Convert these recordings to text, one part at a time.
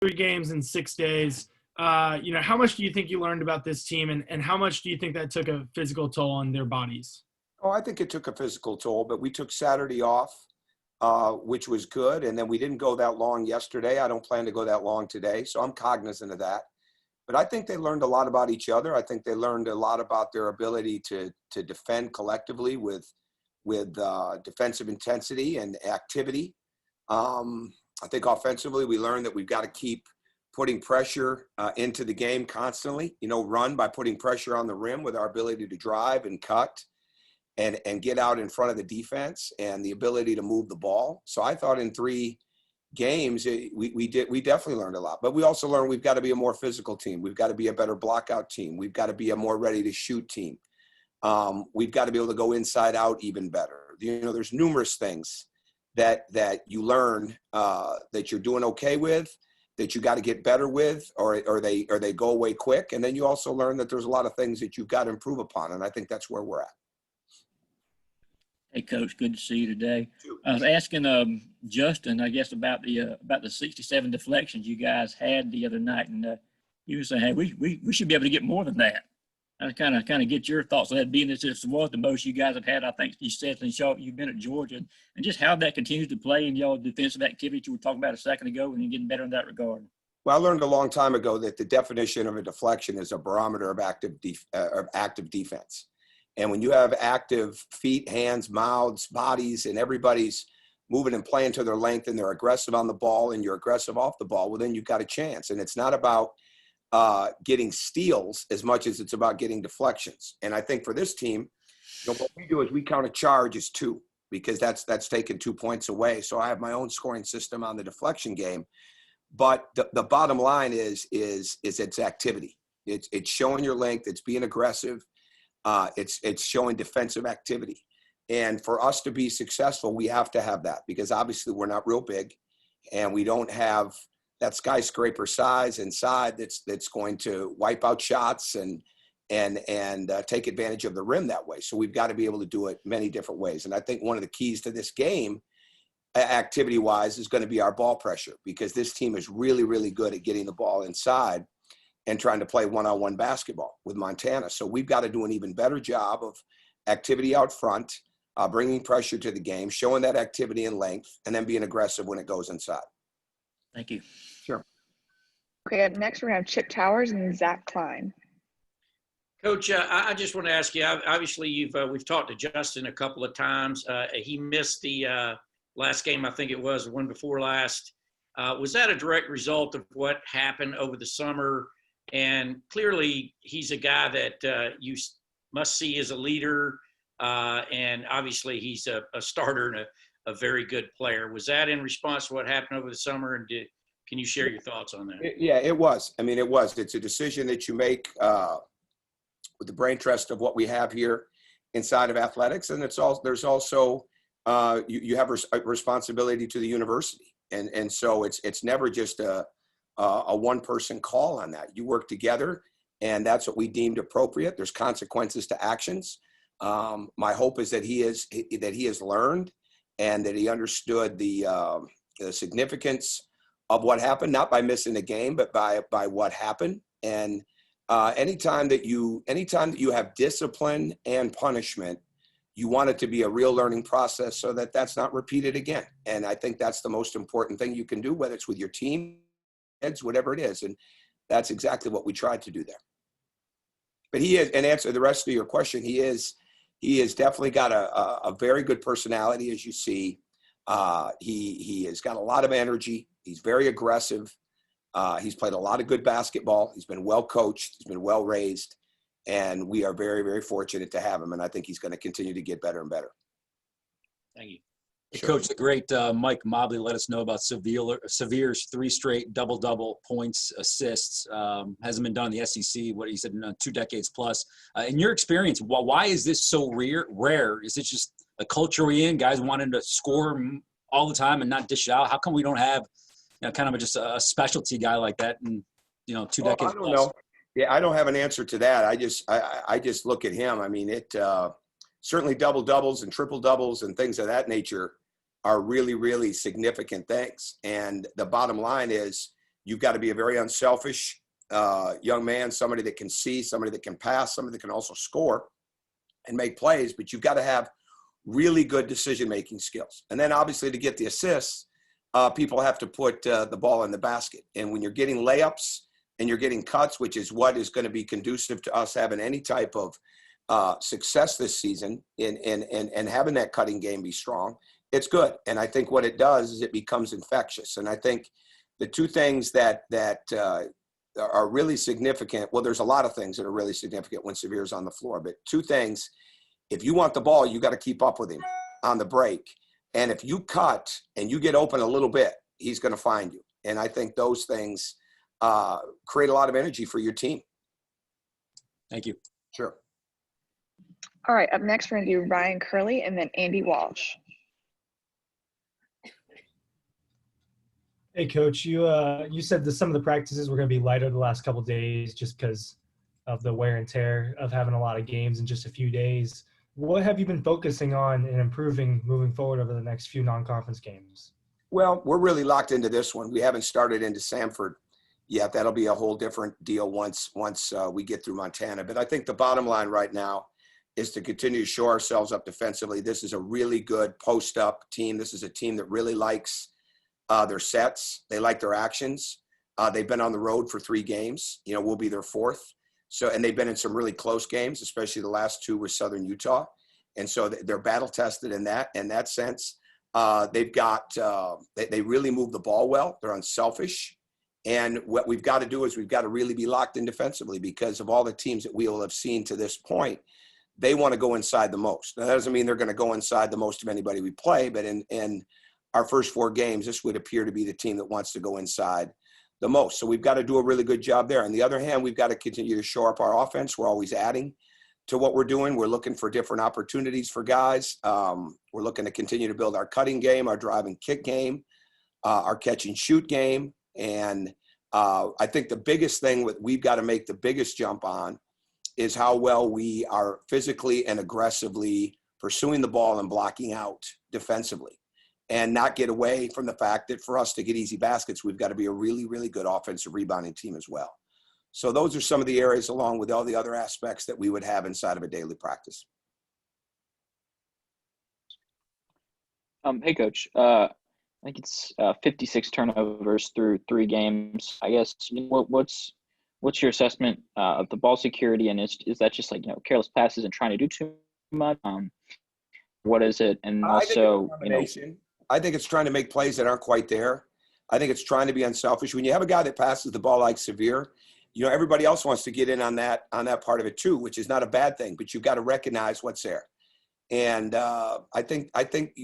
3 games in 6 days. How much do you think you learned about this team, and how much do you think that took a physical toll on their bodies? Oh, I think it took a physical toll, but we took Saturday off, which was good. And then we didn't go that long yesterday. I don't plan to go that long today. So I'm cognizant of that. But I think they learned a lot about each other. I think they learned a lot about their ability to defend collectively with defensive intensity and activity. I think offensively, we learned that we've got to keep putting pressure into the game constantly, run by putting pressure on the rim with our ability to drive and cut and get out in front of the defense and the ability to move the ball. So I thought in 3 games, we definitely learned a lot, but we also learned we've got to be a more physical team. We've got to be a better blockout team. We've got to be a more ready to shoot team. We've got to be able to go inside out even better. There's numerous things that you learn that you're doing okay with, that you got to get better with, or they go away quick. And then you also learn that there's a lot of things that you've got to improve upon. And I think that's where we're at. Hey, Coach, good to see you today. I was asking Justin, I guess, about the 67 deflections you guys had the other night, and you were saying, hey, we should be able to get more than that. I kind of get your thoughts on that, being that this was the most you guys have had, I think you said, since you've been at Georgia, and just how that continues to play in y'all defensive activity you were talking about a second ago, and you're getting better in that regard. Well, I learned a long time ago that the definition of a deflection is a barometer of active defense. And when you have active feet, hands, mouths, bodies, and everybody's moving and playing to their length, and they're aggressive on the ball and you're aggressive off the ball, well, then you've got a chance. And it's not about getting steals as much as it's about getting deflections. And I think for this team, what we do is we count a charge as 2, because that's taking 2 points away. So I have my own scoring system on the deflection game. But the bottom line is it's activity. It's showing your length. It's being aggressive. It's showing defensive activity. And for us to be successful, we have to have that, because obviously we're not real big and we don't have that skyscraper size inside that's going to wipe out shots and take advantage of the rim that way. So we've got to be able to do it many different ways. And I think one of the keys to this game, activity-wise, is going to be our ball pressure, because this team is really, really good at getting the ball inside and trying to play one-on-one basketball with Montana. So we've got to do an even better job of activity out front, bringing pressure to the game, showing that activity and length, and then being aggressive when it goes inside. Thank you. Sure. Okay, next we're going to have Chip Towers and Zach Klein. Coach, I just want to ask you, obviously we've talked to Justin a couple of times. He missed the last game, I think it was, the one before last. Was that a direct result of what happened over the summer? And clearly he's a guy that you must see as a leader, and obviously he's a starter and a very good player. Was that in response to what happened over the summer? And can you share your thoughts on that? Yeah, it was. I mean, it was. It's a decision that you make with the brain trust of what we have here inside of athletics. And there's also you have a responsibility to the university. And so it's never just a one-person call on that. You work together, and that's what we deemed appropriate. There's consequences to actions. My hope is that he has learned and that he understood the significance of what happened, not by missing a game, but by what happened. And anytime that you have discipline and punishment, you want it to be a real learning process so that that's not repeated again. And I think that's the most important thing you can do, whether it's with your team, heads, whatever it is. And that's exactly what we tried to do there. But he is, and answer the rest of your question, he is definitely got a very good personality, as you see. He has got a lot of energy. He's very aggressive. He's played a lot of good basketball. He's been well coached. He's been well raised. And we are very, very fortunate to have him. And I think he's going to continue to get better and better. Thank you. Hey, Coach, the great Mike Mobley let us know about Severe's 3 straight double-double points, assists. Hasn't been done in the SEC, what he said, in 2 decades plus. In your experience, why is this so rare? Is it just a culture we're in, guys wanting to score all the time and not dish it out? How come we don't have kind of just a specialty guy like that in 2 decades plus? I don't know. Yeah, I don't have an answer to that. I just look at him. I mean, it certainly double-doubles and triple-doubles and things of that nature are really, really significant things. And the bottom line is You've got to be a very unselfish young man, somebody that can see, somebody that can pass, somebody that can also score and make plays, but you've got to have really good decision-making skills. And then obviously to get the assists, people have to put the ball in the basket. And when you're getting layups and you're getting cuts, which is what is going to be conducive to us having any type of success this season and having that cutting game be strong, it's good. And I think what it does is it becomes infectious. And I think the two things that are really significant, well, there's a lot of things that are really significant when Svi's on the floor, but two things: if you want the ball, you got to keep up with him on the break. And if you cut and you get open a little bit, he's going to find you. And I think those things create a lot of energy for your team. Thank you. Sure. All right, up next, we're going to do Ryan Curley and then Andy Walsh. Hey, Coach, you said that some of the practices were going to be lighter the last couple of days just because of the wear and tear of having a lot of games in just a few days. What have you been focusing on and improving moving forward over the next few non-conference games? Well, we're really locked into this one. We haven't started into Samford yet. That'll be a whole different deal once we get through Montana. But I think the bottom line right now is to continue to show ourselves up defensively. This is a really good post-up team. This is a team that really likes their sets. They like their actions. They've been on the road for 3 games. We'll be their 4th. So, and they've been in some really close games, especially the last 2 with Southern Utah. And so they're battle tested in that sense. They've got, they really move the ball well. They're unselfish. And what we've got to do is we've got to really be locked in defensively, because of all the teams that we will have seen to this point, they want to go inside the most. Now, that doesn't mean they're going to go inside the most of anybody we play, but in our first 4 games, this would appear to be the team that wants to go inside the most. So we've got to do a really good job there. On the other hand, we've got to continue to shore up our offense. We're always adding to what we're doing. We're looking for different opportunities for guys. We're looking to continue to build our cutting game, our drive and kick game, our catch and shoot game. And I think the biggest thing we've got to make the biggest jump on is how well we are physically and aggressively pursuing the ball and blocking out defensively, and not get away from the fact that for us to get easy baskets, we've got to be a really, really good offensive rebounding team as well. So those are some of the areas, along with all the other aspects, that we would have inside of a daily practice. Hey, Coach. I think it's 56 turnovers through 3 games. I guess what's your assessment of the ball security, and is that just careless passes and trying to do too much? What is it? And also, I think it's trying to make plays that aren't quite there. I think it's trying to be unselfish. When you have a guy that passes the ball like Svi, everybody else wants to get in on that part of it too, which is not a bad thing, but you've got to recognize what's there. And I think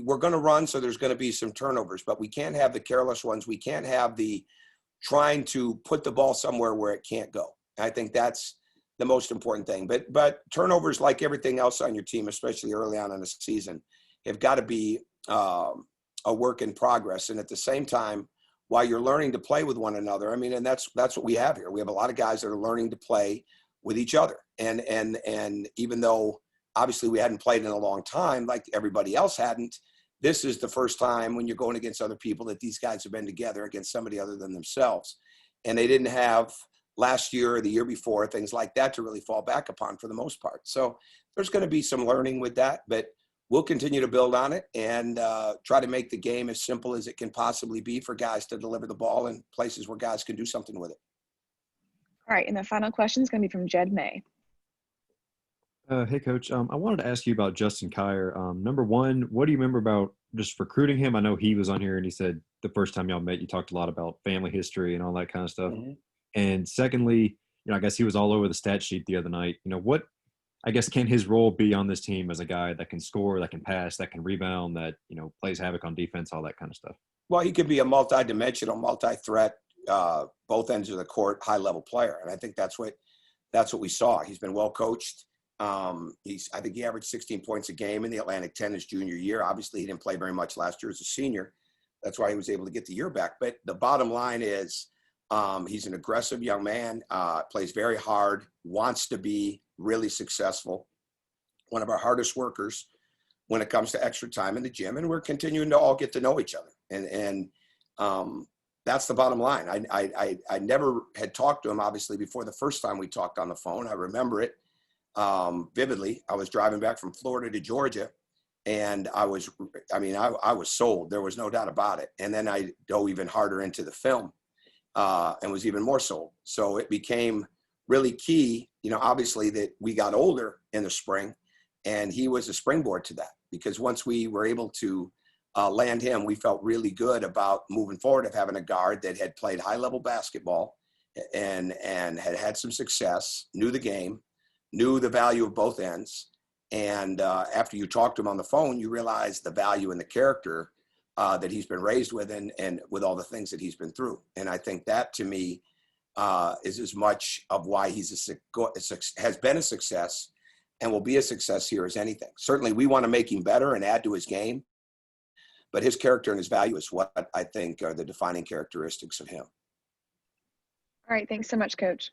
we're going to run, so there's going to be some turnovers, but we can't have the careless ones. We can't have the trying to put the ball somewhere where it can't go. I think that's the most important thing. But turnovers, like everything else on your team, especially early on in the season, have got to be a work in progress. And at the same time, while you're learning to play with one another, and that's what we have here. We have a lot of guys that are learning to play with each other. And even though obviously we hadn't played in a long time, like everybody else hadn't, this is the first time when you're going against other people that these guys have been together against somebody other than themselves. And they didn't have last year or the year before, things like that to really fall back upon for the most part. So there's going to be some learning with that, but we'll continue to build on it and try to make the game as simple as it can possibly be for guys to deliver the ball in places where guys can do something with it. All right, and the final question is going to be from Jed May. Hey, Coach. I wanted to ask you about Justin Kier. Number one, what do you remember about just recruiting him? I know he was on here and he said the first time y'all met, you talked a lot about family history and all that kind of stuff. Mm-hmm. And secondly, I guess he was all over the stat sheet the other night. What, I guess, can his role be on this team as a guy that can score, that can pass, that can rebound, that, plays havoc on defense, all that kind of stuff? Well, he could be a multi-dimensional, multi-threat, both ends of the court, high-level player. And I think that's what we saw. He's been well coached. I think he averaged 16 points a game in the Atlantic 10 his junior year. Obviously, he didn't play very much last year as a senior. That's why he was able to get the year back. But the bottom line is he's an aggressive young man, plays very hard, wants to be really successful, one of our hardest workers when it comes to extra time in the gym. And we're continuing to all get to know each other. And that's the bottom line. I never had talked to him, obviously, before the first time we talked on the phone. I remember it vividly. I was driving back from Florida to Georgia, and I was sold. There was no doubt about it. And then I dove even harder into the film and was even more sold. So it became really key, obviously, that we got older in the spring, and he was a springboard to that, because once we were able to land him, we felt really good about moving forward, of having a guard that had played high-level basketball and had some success, knew the game, knew the value of both ends. And after you talk to him on the phone, you realize the value and the character that he's been raised with, and with all the things that he's been through. And I think that, to me, is as much of why he's has been a success and will be a success here as anything. Certainly, we want to make him better and add to his game, but his character and his value is what I think are the defining characteristics of him. All right. Thanks so much, Coach.